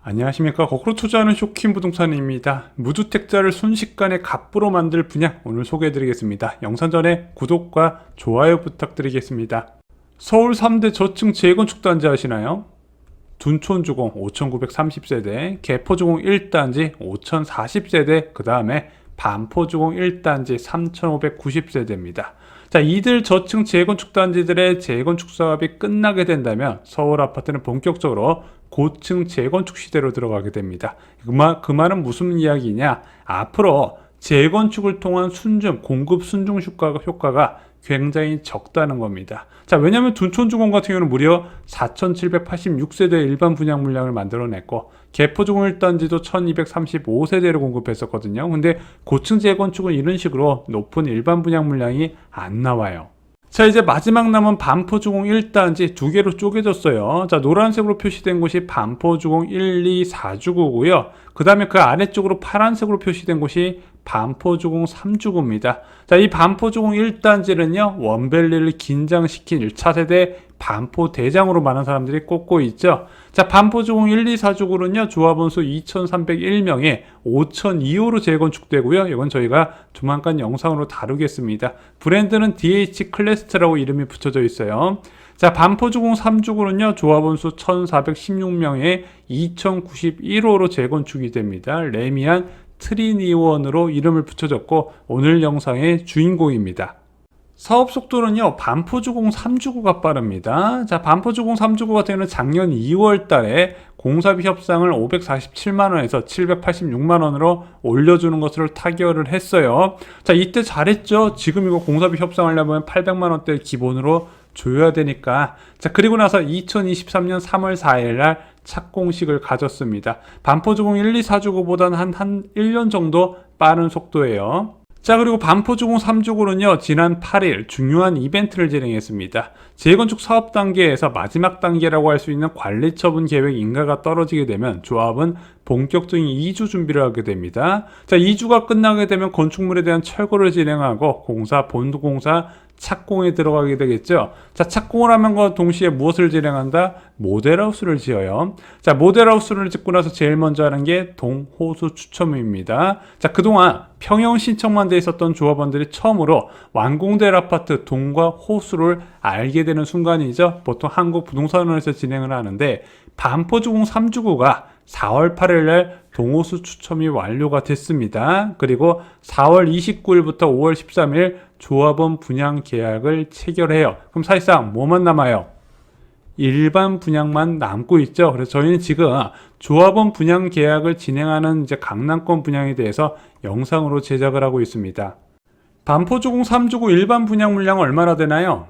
안녕하십니까. 거꾸로 투자하는 쇼킹 부동산입니다. 무주택자를 순식간에 갑부로 만들 분양 오늘 소개해드리겠습니다. 영상 전에 구독과 좋아요 부탁드리겠습니다. 서울 3대 저층 재건축 단지 아시나요? 둔촌주공 5930세대, 개포주공 1단지 5040세대, 그 다음에 반포주공 1단지 3590세대입니다. 자, 이들 저층 재건축 단지들의 재건축 사업이 끝나게 된다면 서울 아파트는 본격적으로 고층 재건축 시대로 들어가게 됩니다. 그 말은 무슨 이야기냐? 앞으로 재건축을 통한 공급 순증 효과가 굉장히 적다는 겁니다. 자, 왜냐하면 둔촌주공 같은 경우는 무려 4786세대 일반 분양 물량을 만들어냈고 개포주공 1단지도 1235세대를 공급했었거든요. 근데 고층 재건축은 이런 식으로 높은 일반 분양 물량이 안 나와요. 자, 이제 마지막 남은 반포주공 1단지 두 개로 쪼개졌어요. 자, 노란색으로 표시된 곳이 반포주공 1, 2, 4주구고요. 그 다음에 그 아래쪽으로 파란색으로 표시된 곳이 반포주공 3주구입니다. 자, 이 반포주공 1단지는요, 원밸리를 긴장시킨 1차 세대 반포대장으로 많은 사람들이 꼽고 있죠. 자, 반포주공 1, 2, 4주구는요, 조합원수 2301명에 5002호로 재건축되고요. 이건 저희가 조만간 영상으로 다루겠습니다. 브랜드는 DH 클래스트라고 이름이 붙여져 있어요. 자, 반포주공 3주구는요, 조합원수 1416명에 2091호로 재건축이 됩니다. 레미안 트리니원으로 이름을 붙여줬고 오늘 영상의 주인공입니다. 사업 속도는요, 반포주공 3주구가 빠릅니다. 자, 반포주공 3주구 같은 경우는 작년 2월 달에 공사비 협상을 547만원에서 786만원으로 올려주는 것으로 타결을 했어요. 자, 이때 잘했죠. 지금 이거 공사비 협상하려면 800만원대 기본으로 줘야 되니까. 자, 그리고 나서 2023년 3월 4일날 착공식을 가졌습니다. 반포주공 1, 2, 4주구보다는 한 1년 정도 빠른 속도예요. 자, 그리고 반포주공 3주구는요, 지난 8일 중요한 이벤트를 진행했습니다. 재건축 사업 단계에서 마지막 단계라고 할 수 있는 관리처분 계획 인가가 떨어지게 되면 조합은 본격적인 이주 준비를 하게 됩니다. 자, 이주가 끝나게 되면 건축물에 대한 철거를 진행하고 본공사 착공에 들어가게 되겠죠. 자, 착공을 하면과 동시에 무엇을 진행한다? 모델하우스를 지어요. 자, 모델하우스를 짓고 나서 제일 먼저 하는 게 동호수 추첨입니다. 자, 그동안 평형 신청만 돼 있었던 조합원들이 처음으로 완공될 아파트 동과 호수를 알게 되는 순간이죠. 보통 한국부동산원에서 진행을 하는데 반포주공 3주구가 4월 8일날 동호수 추첨이 완료가 됐습니다. 그리고 4월 29일부터 5월 13일 조합원 분양 계약을 체결해요. 그럼 사실상 뭐만 남아요? 일반 분양만 남고 있죠. 그래서 저희는 지금 조합원 분양 계약을 진행하는 이제 강남권 분양에 대해서 영상으로 제작을 하고 있습니다. 반포주공 3주구 일반 분양 물량은 얼마나 되나요?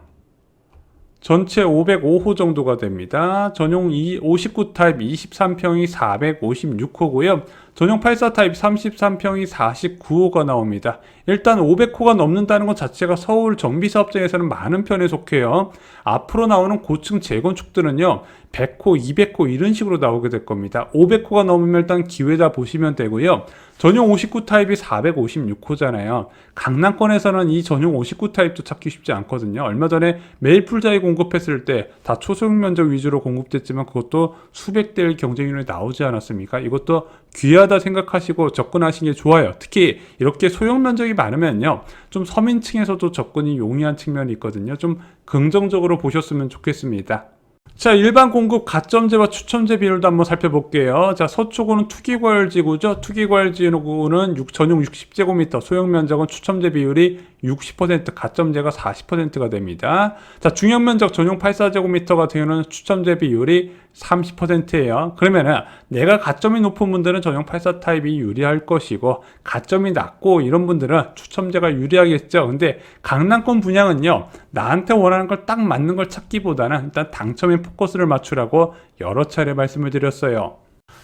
전체 505호 정도가 됩니다. 전용 59 타입 23평이 456호고요. 전용 84 타입 33평이 49호가 나옵니다. 일단 500호가 넘는다는 것 자체가 서울 정비사업장에서는 많은 편에 속해요. 앞으로 나오는 고층 재건축들은요, 100호, 200호 이런 식으로 나오게 될 겁니다. 500호가 넘으면 일단 기회다 보시면 되고요. 전용 59 타입이 456호잖아요. 강남권에서는 이 전용 59 타입도 찾기 쉽지 않거든요. 얼마 전에 매일풀자에 공급했을 때 다 초소형 면적 위주로 공급됐지만 그것도 수백 대의 경쟁률이 나오지 않았습니까? 이것도 귀하다 생각하시고 접근하시는 게 좋아요. 특히 이렇게 소형 면적이 많으면요, 좀 서민층에서도 접근이 용이한 측면이 있거든요. 좀 긍정적으로 보셨으면 좋겠습니다. 자, 일반 공급 가점제와 추첨제 비율도 한번 살펴볼게요. 자, 서초구는 투기과열지구죠. 투기과열지구는 전용 60제곱미터, 소형 면적은 추첨제 비율이 60%, 가점제가 40%가 됩니다. 자, 중형 면적 전용 84제곱미터 같은 경우는 추첨제 비율이 30%예요. 그러면은 내가 가점이 높은 분들은 전용 84 타입이 유리할 것이고 가점이 낮고 이런 분들은 추첨제가 유리하겠죠. 근데 강남권 분양은요, 나한테 원하는 걸 딱 맞는 걸 찾기보다는 일단 당첨에 포커스를 맞추라고 여러 차례 말씀을 드렸어요.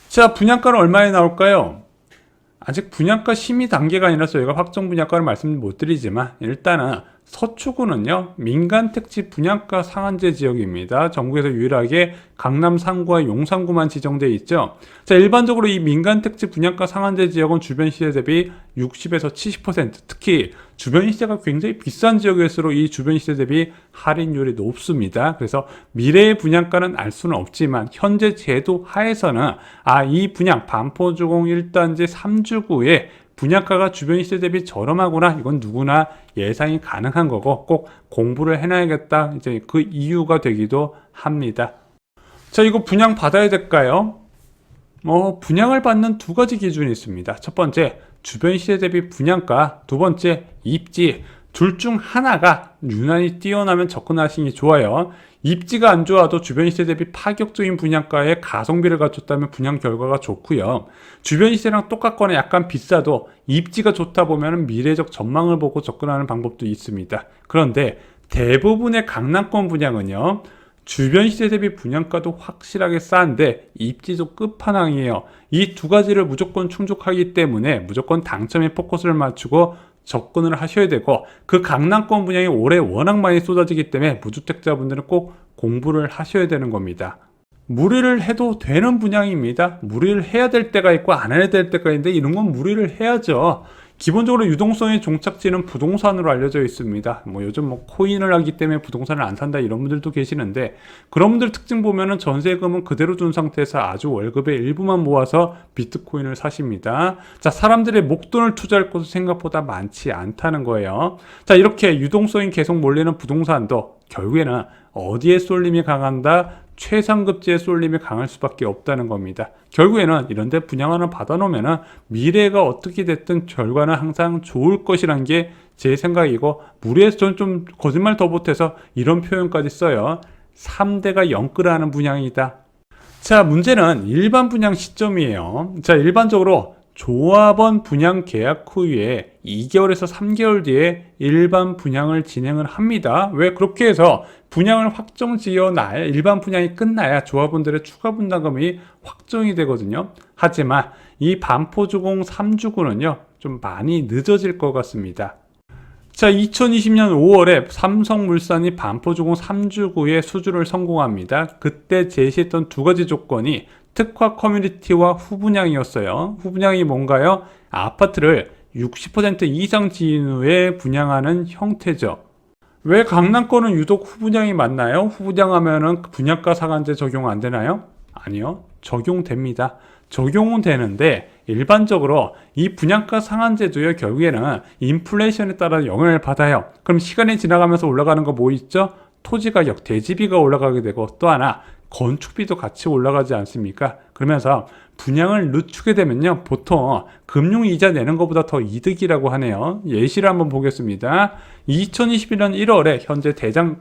자, 분양가는 얼마에 나올까요? 아직 분양가 심의 단계가 아니라서 저희가 확정 분양가를 말씀 못 드리지만 일단은 서초구는요, 민간 택지 분양가 상한제 지역입니다. 전국에서 유일하게 강남 상구와 용산구만 지정되어 있죠. 자, 일반적으로 이 민간 택지 분양가 상한제 지역은 주변 시세 대비 60에서 70%, 특히 주변 시세가 굉장히 비싼 지역일수록 이 주변 시세 대비 할인율이 높습니다. 그래서 미래의 분양가는 알 수는 없지만 현재 제도 하에서는 이 분양 반포주공 1단지 3주구에 분양가가 주변 시세 대비 저렴하구나, 이건 누구나 예상이 가능한 거고 꼭 공부를 해놔야겠다, 이제 그 이유가 되기도 합니다. 자, 이거 분양 받아야 될까요? 분양을 받는 두 가지 기준이 있습니다. 첫 번째, 주변 시세 대비 분양가, 두 번째, 입지. 둘 중 하나가 유난히 뛰어나면 접근하시는 게 좋아요. 입지가 안 좋아도 주변 시세 대비 파격적인 분양가에 가성비를 갖췄다면 분양 결과가 좋고요. 주변 시세랑 똑같거나 약간 비싸도 입지가 좋다 보면 미래적 전망을 보고 접근하는 방법도 있습니다. 그런데 대부분의 강남권 분양은요, 주변 시세 대비 분양가도 확실하게 싼데 입지도 끝판왕이에요. 이 두 가지를 무조건 충족하기 때문에 무조건 당첨에 포커스를 맞추고 접근을 하셔야 되고, 그 강남권 분양이 올해 워낙 많이 쏟아지기 때문에 무주택자분들은 꼭 공부를 하셔야 되는 겁니다. 무리를 해도 되는 분양입니다. 무리를 해야 될 때가 있고 안 해야 될 때가 있는데 이런 건 무리를 해야죠. 기본적으로 유동성의 종착지는 부동산으로 알려져 있습니다. 요즘 코인을 하기 때문에 부동산을 안 산다 이런 분들도 계시는데, 그런 분들 특징 보면은 전세금은 그대로 준 상태에서 아주 월급의 일부만 모아서 비트코인을 사십니다. 자, 사람들의 목돈을 투자할 곳은 생각보다 많지 않다는 거예요. 자, 이렇게 유동성이 계속 몰리는 부동산도 결국에는 어디에 쏠림이 강한다? 최상급지의 쏠림이 강할 수밖에 없다는 겁니다. 결국에는 이런데 분양 하나 받아놓으면 미래가 어떻게 됐든 결과는 항상 좋을 것이란 게 제 생각이고, 무리해서 저는 좀 거짓말 더 못해서 이런 표현까지 써요. 3대가 영끌하는 분양이다. 자, 문제는 일반 분양 시점이에요. 자, 일반적으로 조합원 분양 계약 후에 2개월에서 3개월 뒤에 일반 분양을 진행을 합니다. 왜? 그렇게 해서 분양을 확정 지어놔야, 일반 분양이 끝나야 조합원들의 추가 분담금이 확정이 되거든요. 하지만 이 반포주공 3주구는요, 좀 많이 늦어질 것 같습니다. 자, 2020년 5월에 삼성물산이 반포주공 3주구에 수주를 성공합니다. 그때 제시했던 두 가지 조건이 특화 커뮤니티와 후분양이었어요. 후분양이 뭔가요? 아파트를 60% 이상 지은 후에 분양하는 형태죠. 왜 강남권은 유독 후분양이 많나요? 후분양하면은 분양가 상한제 적용 안 되나요? 아니요, 적용됩니다. 적용은 되는데 일반적으로 이 분양가 상한제도요, 결국에는 인플레이션에 따라 영향을 받아요. 그럼 시간이 지나가면서 올라가는 거 뭐 있죠? 토지 가격, 대지비가 올라가게 되고, 또 하나 건축비도 같이 올라가지 않습니까? 그러면서 분양을 늦추게 되면요, 보통 금융이자 내는 것보다 더 이득이라고 하네요. 예시를 한번 보겠습니다. 2021년 1월에 현재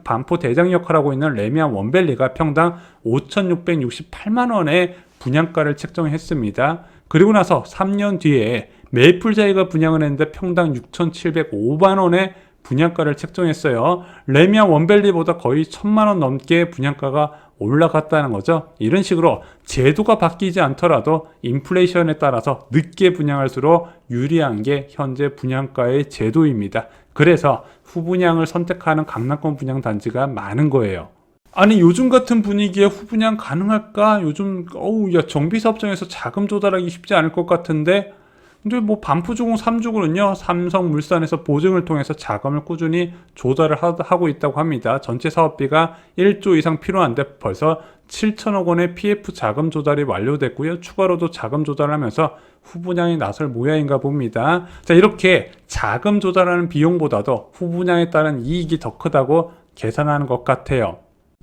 반포 대장 역할을 하고 있는 레미안 원밸리가 평당 5,668만 원의 분양가를 책정했습니다. 그리고 나서 3년 뒤에 메이플자이가 분양을 했는데 평당 6,705만 원의 분양가를 책정했어요. 레미안 원밸리보다 거의 1,000만 원 넘게 분양가가 올라갔다는 거죠. 이런 식으로 제도가 바뀌지 않더라도 인플레이션에 따라서 늦게 분양할수록 유리한 게 현재 분양가의 제도입니다. 그래서 후분양을 선택하는 강남권 분양 단지가 많은 거예요. 아니, 요즘 같은 분위기에 후분양 가능할까? 요즘 정비사업장에서 자금 조달하기 쉽지 않을 것 같은데, 근데 반포주공 3주구는요, 삼성물산에서 보증을 통해서 자금을 꾸준히 조달을 하고 있다고 합니다. 전체 사업비가 1조 이상 필요한데 벌써 7천억 원의 PF 자금 조달이 완료됐고요. 추가로도 자금 조달하면서 후분양에 나설 모양인가 봅니다. 자, 이렇게 자금 조달하는 비용보다도 후분양에 따른 이익이 더 크다고 계산하는 것 같아요.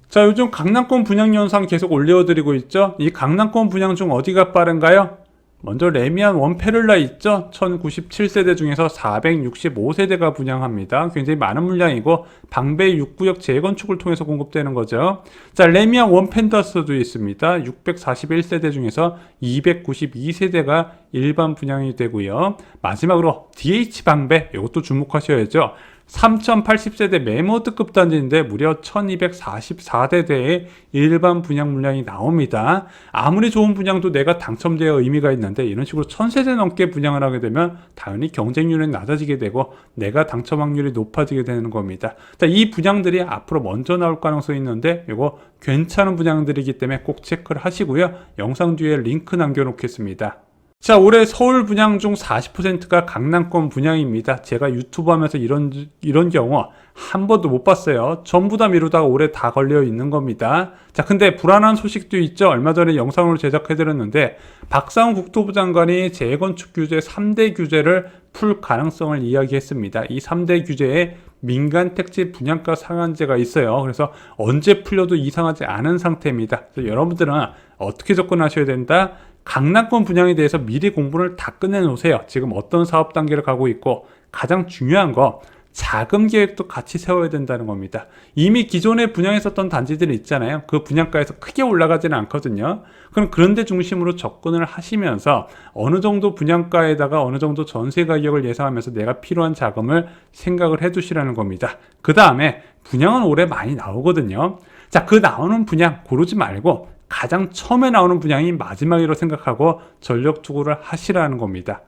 자, 요즘 강남권 분양 현상 계속 올려드리고 있죠. 이 강남권 분양 중 어디가 빠른가요? 먼저 레미안 원페를라 있죠. 1097세대 중에서 465세대가 분양합니다. 굉장히 많은 물량이고 방배 6구역 재건축을 통해서 공급되는 거죠. 자, 레미안 원펜더스도 있습니다. 641세대 중에서 292세대가 일반 분양이 되고요. 마지막으로 DH 방배, 이것도 주목하셔야죠. 3080세대 메모드급 단지인데 무려 1244대대의 일반 분양 물량이 나옵니다. 아무리 좋은 분양도 내가 당첨되어 의미가 있는데 이런 식으로 1000세대 넘게 분양을 하게 되면 당연히 경쟁률은 낮아지게 되고 내가 당첨 확률이 높아지게 되는 겁니다. 자, 이 분양들이 앞으로 먼저 나올 가능성이 있는데 이거 괜찮은 분양들이기 때문에 꼭 체크를 하시고요. 영상 뒤에 링크 남겨놓겠습니다. 자, 올해 서울 분양 중 40%가 강남권 분양입니다. 제가 유튜브 하면서 이런 경우 한 번도 못 봤어요. 전부 다 미루다가 올해 다 걸려 있는 겁니다. 자, 근데 불안한 소식도 있죠. 얼마 전에 영상으로 제작해드렸는데 박상훈 국토부 장관이 재건축 규제 3대 규제를 풀 가능성을 이야기했습니다. 이 3대 규제에 민간 택지 분양가 상한제가 있어요. 그래서 언제 풀려도 이상하지 않은 상태입니다. 그래서 여러분들은 어떻게 접근하셔야 된다? 강남권 분양에 대해서 미리 공부를 다 끝내놓으세요. 지금 어떤 사업 단계를 가고 있고 가장 중요한 거 자금 계획도 같이 세워야 된다는 겁니다. 이미 기존에 분양했었던 단지들이 있잖아요. 그 분양가에서 크게 올라가지는 않거든요. 그럼 그런 데 중심으로 접근을 하시면서 어느 정도 분양가에다가 어느 정도 전세 가격을 예상하면서 내가 필요한 자금을 생각을 해 두시라는 겁니다. 그 다음에 분양은 올해 많이 나오거든요. 자, 그 나오는 분양 고르지 말고 가장 처음에 나오는 분양이 마지막이라고 생각하고 전력 투구를 하시라는 겁니다.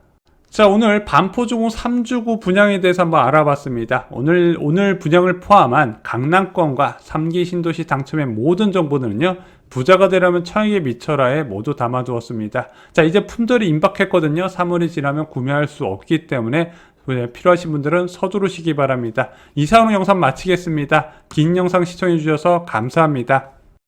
자, 오늘 반포주공 3주구 분양에 대해서 한번 알아봤습니다. 오늘 분양을 포함한 강남권과 3기 신도시 당첨의 모든 정보들은요, 부자가 되려면 창의에 미쳐라에 모두 담아두었습니다. 자, 이제 품절이 임박했거든요. 3월이 지나면 구매할 수 없기 때문에 필요하신 분들은 서두르시기 바랍니다. 이상으로 영상 마치겠습니다. 긴 영상 시청해 주셔서 감사합니다.